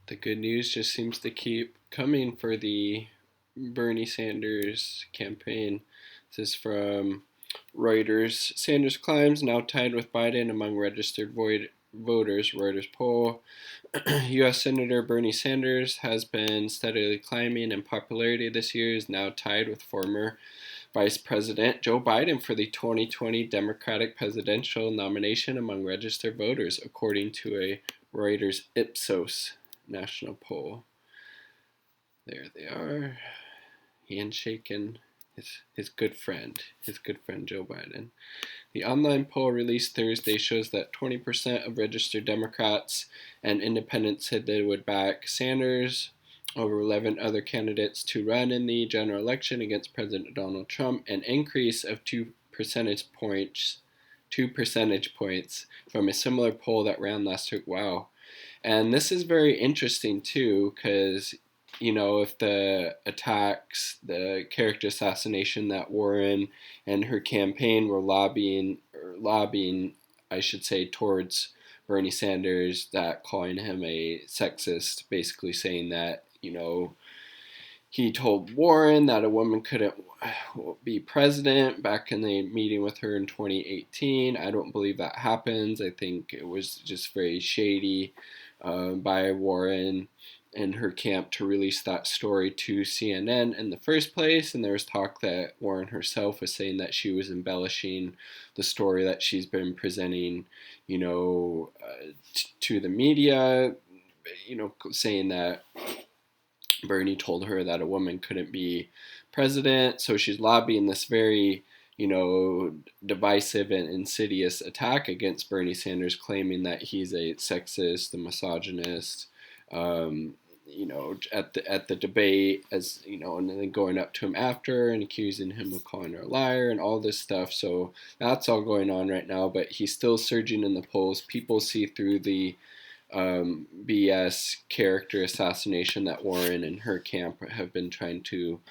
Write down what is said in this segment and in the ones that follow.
The good news just seems to keep coming for the Bernie Sanders campaign. This is from Reuters. Sanders climbs, now tied with Biden among registered voters, Reuters poll. U.S. Senator Bernie Sanders has been steadily climbing in popularity this year, is now tied with former Vice President Joe Biden for the 2020 Democratic presidential nomination among registered voters, according to a Reuters Ipsos national poll. There they are, handshaking his good friend Joe Biden. The online poll released Thursday shows that 20% of registered Democrats and independents said they would back Sanders over 11 other candidates to run in the general election against President Donald Trump, an increase of 2 percentage points from a similar poll that ran last week. Wow. And this is very interesting too, because if the attacks, the character assassination that Warren and her campaign were lobbying, I should say, towards Bernie Sanders, that calling him a sexist, basically saying that, he told Warren that a woman couldn't be president back in the meeting with her in 2018. I don't believe that happens. I think it was just very shady by Warren and her camp to release that story to CNN in the first place. And there was talk that Warren herself was saying that she was embellishing the story that she's been presenting, to the media, saying that Bernie told her that a woman couldn't be president. So she's lobbying this very, divisive and insidious attack against Bernie Sanders, claiming that he's a sexist, a misogynist, at the debate, and then going up to him after and accusing him of calling her a liar and all this stuff. So that's all going on right now, but he's still surging in the polls. People see through the BS character assassination that Warren and her camp have been trying to,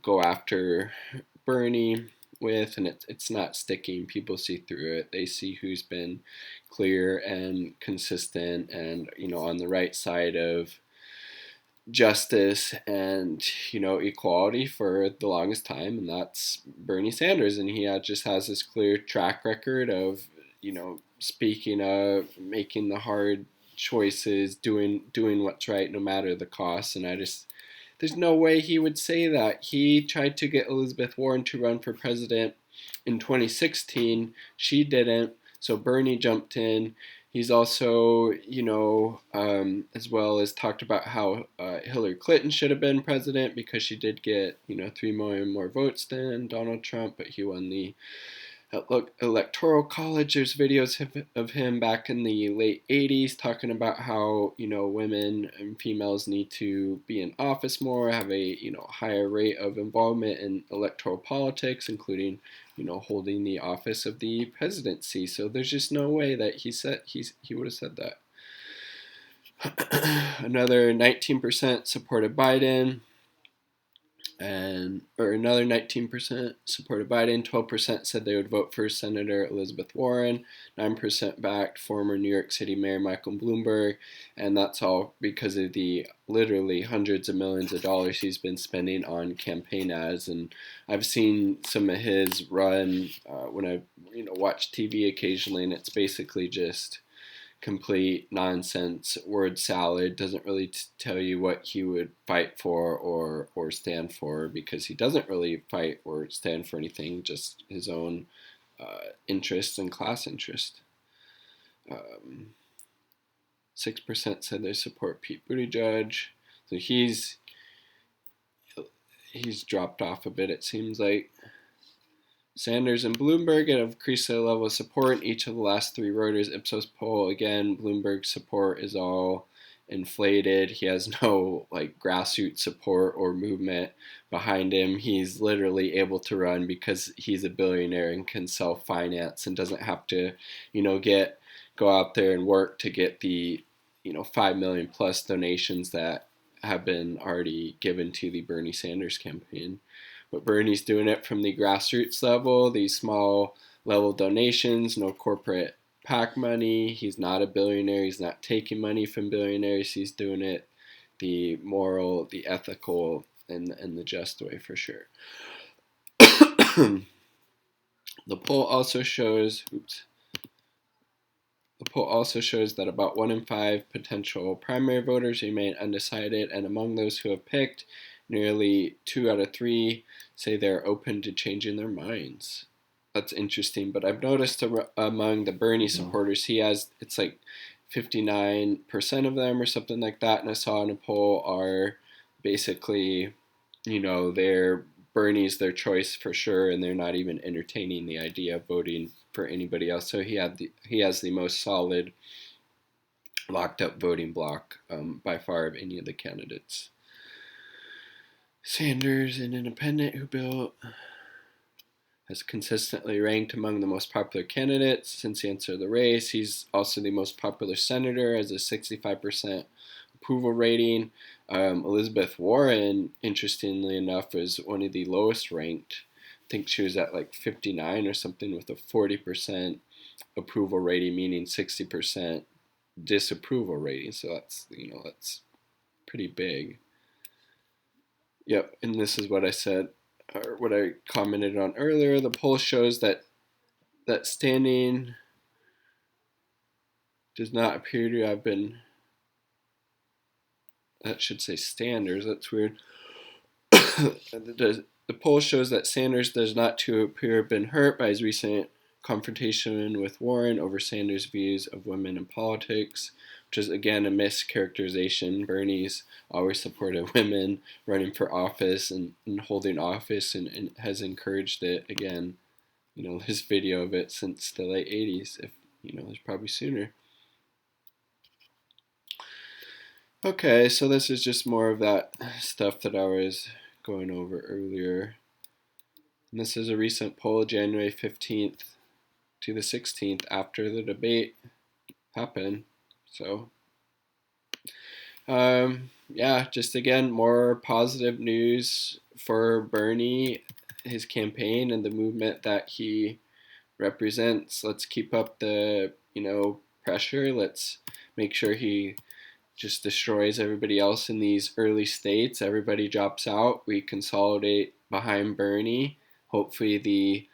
go after Bernie with, and it's not sticking. People see through it. They see who's been clear and consistent and, on the right side of justice and, equality for the longest time, and that's Bernie Sanders. And he just has this clear track record of, speaking up, making the hard choices, doing what's right no matter the cost. And there's no way he would say that. He tried to get Elizabeth Warren to run for president in 2016. She didn't, so Bernie jumped in. He's also, as well as talked about how Hillary Clinton should have been president because she did get, 3 million more votes than Donald Trump, but he won the Electoral College. There's videos of him back in the late 80s talking about how, women and females need to be in office more, have a, higher rate of involvement in electoral politics, including, holding the office of the presidency. So there's just no way that he would have said that. Another 19% supported Biden. Another 19% supported Biden, 12% said they would vote for Senator Elizabeth Warren, 9% backed former New York City Mayor Michael Bloomberg, and that's all because of the literally hundreds of millions of dollars he's been spending on campaign ads. And I've seen some of his run when I watch TV occasionally, and it's basically just complete nonsense word salad. Doesn't really tell you what he would fight for or stand for, because he doesn't really fight or stand for anything, just his own interest and class interest. 6% said they support Pete Buttigieg, so he's dropped off a bit, it seems like. Sanders and Bloomberg have increased their level of support in each of the last 3 Reuters Ipsos poll. Again, Bloomberg's support is all inflated. He has no grassroots support or movement behind him. He's literally able to run because he's a billionaire and can self-finance and doesn't have to, go out there and work to get the, 5 million plus donations that have been already given to the Bernie Sanders campaign. But Bernie's doing it from the grassroots level, these small level donations, no corporate PAC money. He's not a billionaire. He's not taking money from billionaires. He's doing it the moral, the ethical, and the just way for sure. The poll also shows, that about 1 in 5 potential primary voters remain undecided, and among those who have picked, nearly 2 out of 3 say they're open to changing their minds. That's interesting, but I've noticed among the Bernie supporters, it's like 59% of them or something like that, and I saw in a poll are basically, Bernie's their choice for sure, and they're not even entertaining the idea of voting for anybody else. So he has the most solid locked up voting block by far of any of the candidates. Sanders, an independent who built, has consistently ranked among the most popular candidates since he entered the race. He's also the most popular senator, has a 65% approval rating. Elizabeth Warren, interestingly enough, is one of the lowest ranked. I think she was at like 59 or something with a 40% approval rating, meaning 60% disapproval rating. So that's pretty big. Yep, and this is what I said, or what I commented on earlier. The poll shows that standing does not appear to have been. That should say Sanders. That's weird. The poll shows that Sanders does not appear to have been hurt by his recent confrontation with Warren over Sanders' views of women in politics, which is again a mischaracterization. Bernie's always supported women running for office and holding office, and has encouraged it. Again, his video of it since the late 80s, if it's probably sooner. Okay, so this is just more of that stuff that I was going over earlier. And this is a recent poll, January 15th to the 16th, after the debate happened. So, just again, more positive news for Bernie, his campaign, and the movement that he represents. Let's keep up the, pressure. Let's make sure he just destroys everybody else in these early states. Everybody drops out. We consolidate behind Bernie. Hopefully the,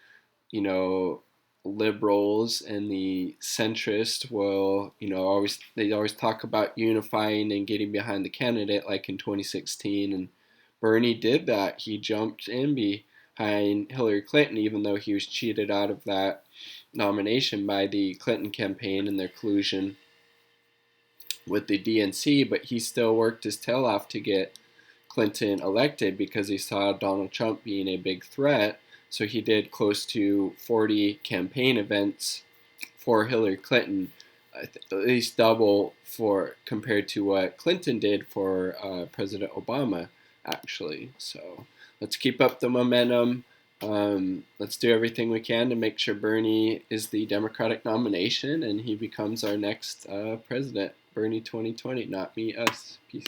liberals and the centrist will, they always talk about unifying and getting behind the candidate like in 2016. And Bernie did that. He jumped in behind Hillary Clinton, even though he was cheated out of that nomination by the Clinton campaign and their collusion with the DNC, but he still worked his tail off to get Clinton elected because he saw Donald Trump being a big threat. So he did close to 40 campaign events for Hillary Clinton, at least double compared to what Clinton did for President Obama, actually. So let's keep up the momentum. Let's do everything we can to make sure Bernie is the Democratic nomination and he becomes our next president. Bernie 2020, not me, us. Peace.